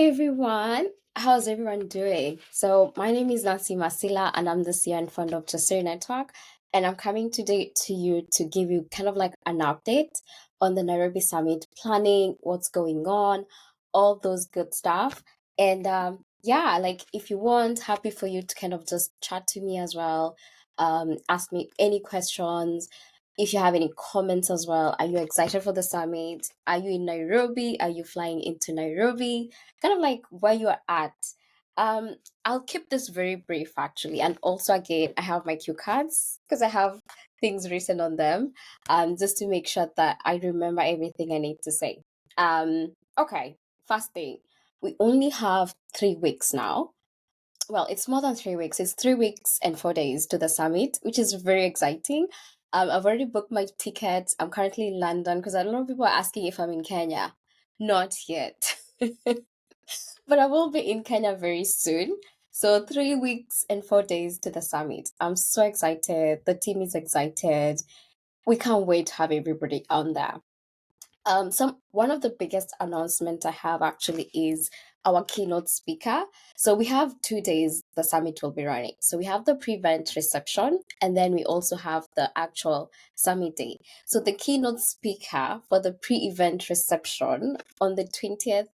everyone. How's everyone doing? So my name is Masila and I'm the CEO and founder of Jasiri Network. And I'm coming today to you to give you kind of like an update on the Nairobi Summit planning, what's going on, all those good stuff. And yeah, like if you want, happy for you to kind of just chat to me as well. Ask me any questions. If you have any comments as well, are you excited for the summit? Are you in Nairobi? Are you flying into Nairobi? Kind of like where you're at. Um, I'll keep this very brief actually. And also again, I have my cue cards because I have things written on them. Just to make sure that I remember everything I need to say. Okay, first thing. We only have 3 weeks now. Well, it's more than 3 weeks. It's 3 weeks and 4 days to the summit, which is very exciting. I've already booked my tickets. I'm currently in London because I don't know, people are asking if I'm in Kenya. Not yet. But I will be in Kenya very soon. So 3 weeks and 4 days to the summit. I'm so excited. The team is excited. We can't wait to have everybody on there. Some one of the biggest announcement I have actually is our keynote speaker. So we have 2 days the summit will be running. So we have the pre-event reception, and then we also have the actual summit day. So the keynote speaker for the pre-event reception on the 20th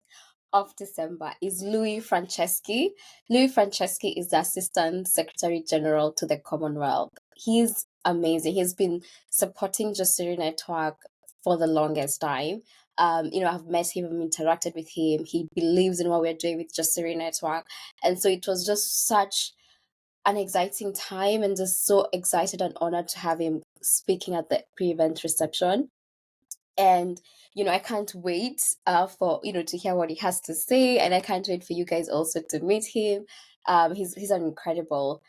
of December is Louis Franceschi. Louis Franceschi is the Assistant Secretary General to the Commonwealth. He's amazing. He's been supporting Jasiri Network for the longest time. I've met him, I've interacted with him. He believes in what we're doing with Jasiri Network. And so it was just such an exciting time and just so excited and honored to have him speaking at the pre-event reception. And I can't wait for to hear what he has to say, and I can't wait for you guys also to meet him. He's an incredible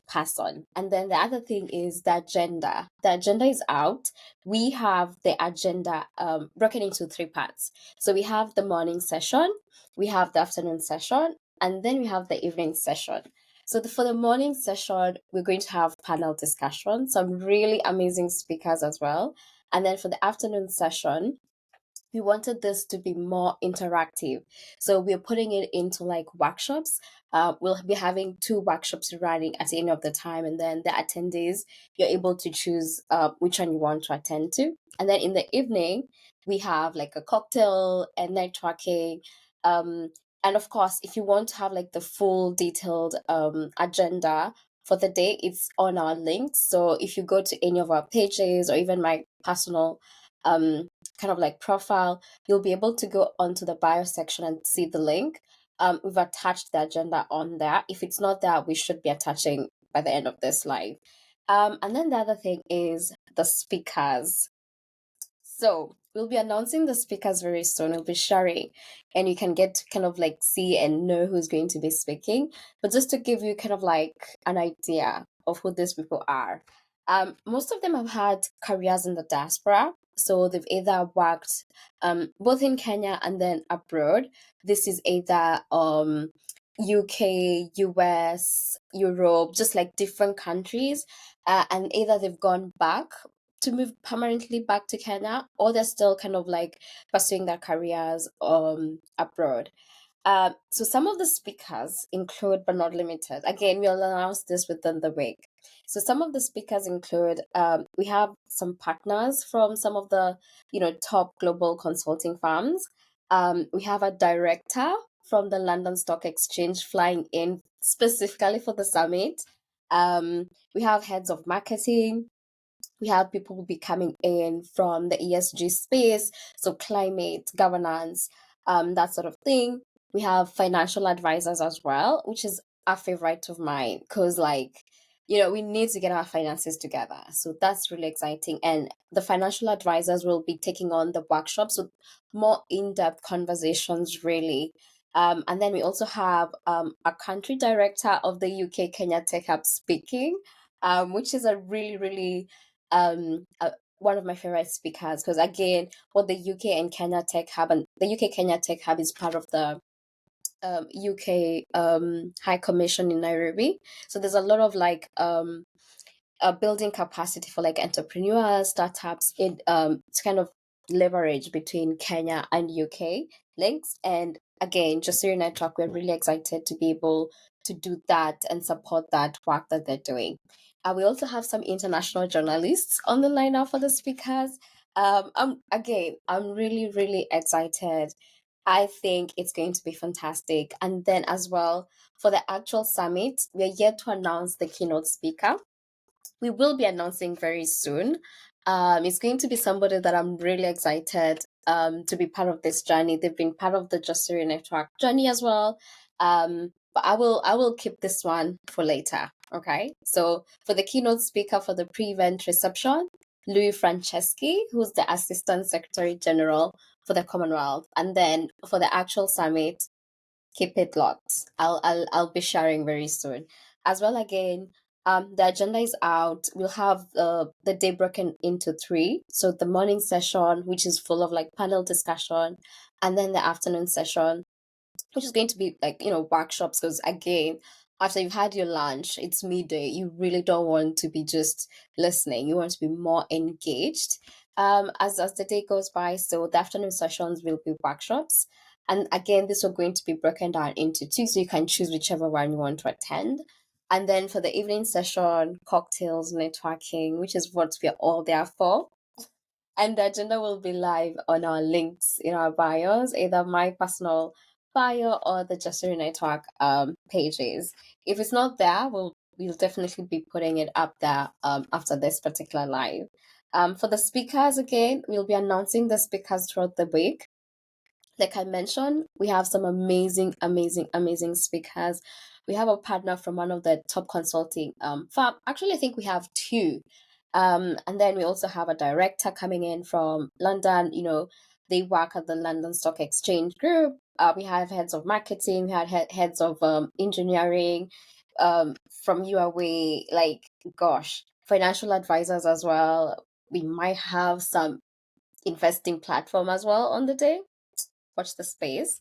person. And then the other thing is the agenda is out. We have the agenda broken into three parts. So we have the morning session, we have the afternoon session, and then we have the evening session. So for the morning session, we're going to have panel discussion, some really amazing speakers as well. And then for the afternoon session, we wanted this to be more interactive. So we're putting it into like workshops. We'll be having two workshops running at the end of the time, and then the attendees, you're able to choose which one you want to attend to. And then in the evening, we have like a cocktail and networking. Um, and of course, if you want to have like the full detailed agenda for the day, it's on our links. So if you go to any of our pages or even my personal um kind of like profile, you'll be able to go onto the bio section and see the link. We've attached the agenda on there. If it's not there, we should be attaching by the end of this live. And then the other thing is the speakers. So we'll be announcing the speakers very soon. We'll be sharing, and you can get to kind of like see and know who's going to be speaking. But just to give you kind of like an idea of who these people are, most of them have had careers in the diaspora. So they've either worked both in Kenya and then abroad. This is either UK, US, Europe, just like different countries. And either they've gone back to move permanently back to Kenya, or they're still kind of like pursuing their careers abroad. So some of the speakers include, but not limited. Again, we'll announce this within the week. So some of the speakers include, we have some partners from some of the top global consulting firms. We have a director from the London Stock Exchange flying in specifically for the summit. We have heads of marketing. We have people will be coming in from the ESG space, so climate, governance, that sort of thing. We have financial advisors as well, which is a favorite of mine because, like, we need to get our finances together. So that's really exciting. And the financial advisors will be taking on the workshops with more in depth conversations, really. And then we also have a country director of the UK Kenya Tech Hub speaking, which is a really, really one of my favorite speakers because again, what the UK and Kenya Tech Hub, and the UK Kenya Tech Hub is part of the UK High Commission in Nairobi. So there's a lot of like building capacity for like entrepreneurs, startups in to kind of leverage between Kenya and UK links. And again, Jasiri Network, we're really excited to be able to do that and support that work that they're doing. We also have some international journalists on the lineup for the speakers. I'm really, really excited. I think it's going to be fantastic. And then as well, for the actual summit, we're yet to announce the keynote speaker. We will be announcing very soon. It's going to be somebody that I'm really excited to be part of this journey. They've been part of the Jasiri Network journey as well. But I will keep this one for later. Okay. So for the keynote speaker for the pre-event reception, Louis Franceschi, who's the Assistant Secretary General for the Commonwealth, and then for the actual summit, keep it locked. I'll be sharing very soon. As well again, the agenda is out. We'll have the day broken into three. So the morning session, which is full of like panel discussion, and then the afternoon session, which is going to be like, workshops. Because again, after you've had your lunch, it's midday. You really don't want to be just listening. You want to be more engaged. As the day goes by, so the afternoon sessions will be workshops. And again, this are going to be broken down into two, so you can choose whichever one you want to attend. And then for the evening session, cocktails, networking, which is what we're all there for. And the agenda will be live on our links in our bios, either my personal bio or the Jasiri Network pages. If it's not there, we'll definitely be putting it up there after this particular live. For the speakers, again, we'll be announcing the speakers throughout the week. Like I mentioned, we have some amazing, amazing, amazing speakers. We have a partner from one of the top consulting firm. Actually, I think we have two. And then we also have a director coming in from London. They work at the London Stock Exchange Group. We have heads of marketing. We had heads of engineering from UAE. Like, gosh, financial advisors as well. We might have some investing platform as well on the day. Watch the space.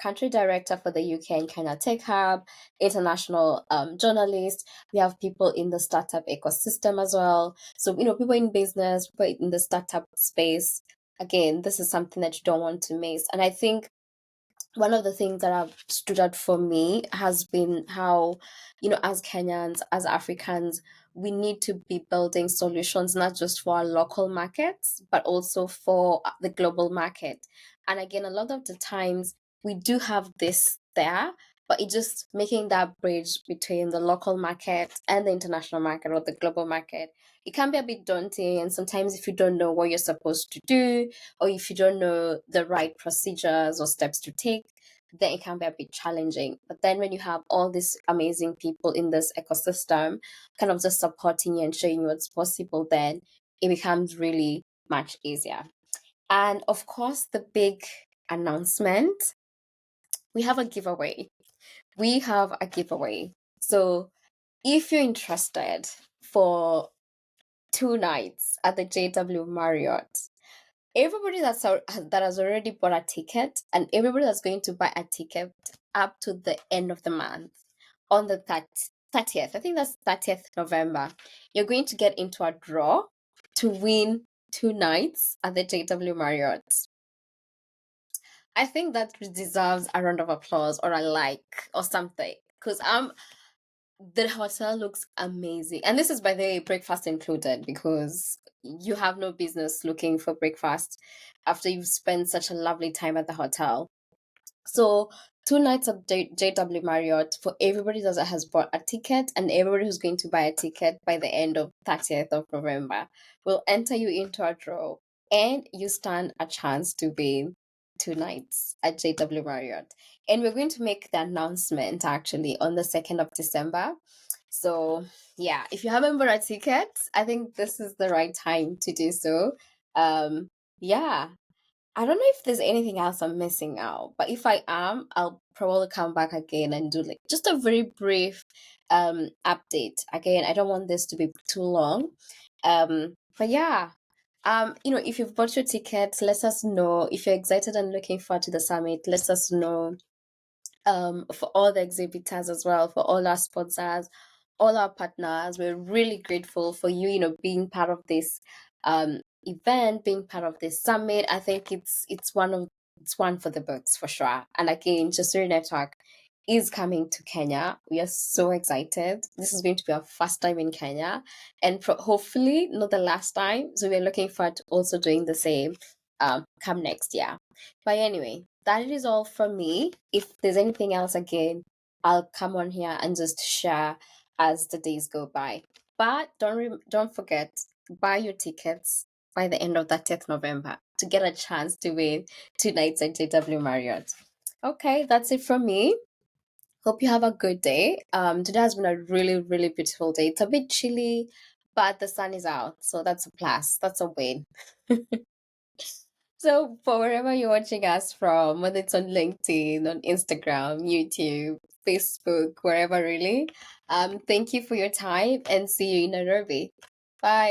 Country director for the UK and Kenya Tech Hub, international journalist. We have people in the startup ecosystem as well. So, people in business, people in the startup space. Again, this is something that you don't want to miss. And I think one of the things that have stood out for me has been how, as Kenyans, as Africans, we need to be building solutions not just for our local markets, but also for the global market. And again, a lot of the times we do have this there, but it's just making that bridge between the local market and the international market or the global market. It can be a bit daunting, and sometimes if you don't know what you're supposed to do, or if you don't know the right procedures or steps to take, then it can be a bit challenging. But then when you have all these amazing people in this ecosystem kind of just supporting you and showing you what's possible, then it becomes really much easier. And of course, the big announcement, we have a giveaway. We have a giveaway. So if you're interested for 2 nights at the JW Marriott, everybody that has already bought a ticket and everybody that's going to buy a ticket up to the end of the month on the 30th, I think that's 30th November, you're going to get into a draw to win 2 nights at the JW Marriott. I think that deserves a round of applause or a like or something, because the hotel looks amazing. And this is, by the way, breakfast included, because you have no business looking for breakfast after you've spent such a lovely time at the hotel. So 2 nights at JW Marriott for everybody that has bought a ticket and everybody who's going to buy a ticket by the end of 30th of November will enter you into a draw, and you stand a chance to win 2 nights at JW Marriott. And we're going to make the announcement actually on the 2nd of December. So yeah, if you haven't bought a ticket, I think this is the right time to do so. Yeah, I don't know if there's anything else I'm missing out, but if I am, I'll probably come back again and do like just a very brief update. Again, I don't want this to be too long. But yeah. If you've bought your tickets, let us know. If you're excited and looking forward to the summit, let us know. For all the exhibitors as well, for all our sponsors, all our partners. We're really grateful for you, being part of this event, being part of this summit. I think it's one of it's one for the books for sure. And again, Jasiri Network is coming to Kenya. We are so excited. This is going to be our first time in Kenya, and hopefully not the last time. So we're looking forward to also doing the same come next year. But anyway, that is all from me. If there's anything else, again, I'll come on here and just share as the days go by. But don't forget, buy your tickets by the end of that 10th November to get a chance to win 2 nights at JW Marriott. Okay, that's it from me. Hope you have a good day. Today has been a really, really beautiful day. It's a bit chilly, but the sun is out, so that's a plus. That's a win. So, for wherever you're watching us from, whether it's on LinkedIn, on Instagram, YouTube, Facebook, wherever really, thank you for your time and see you in Nairobi. Bye.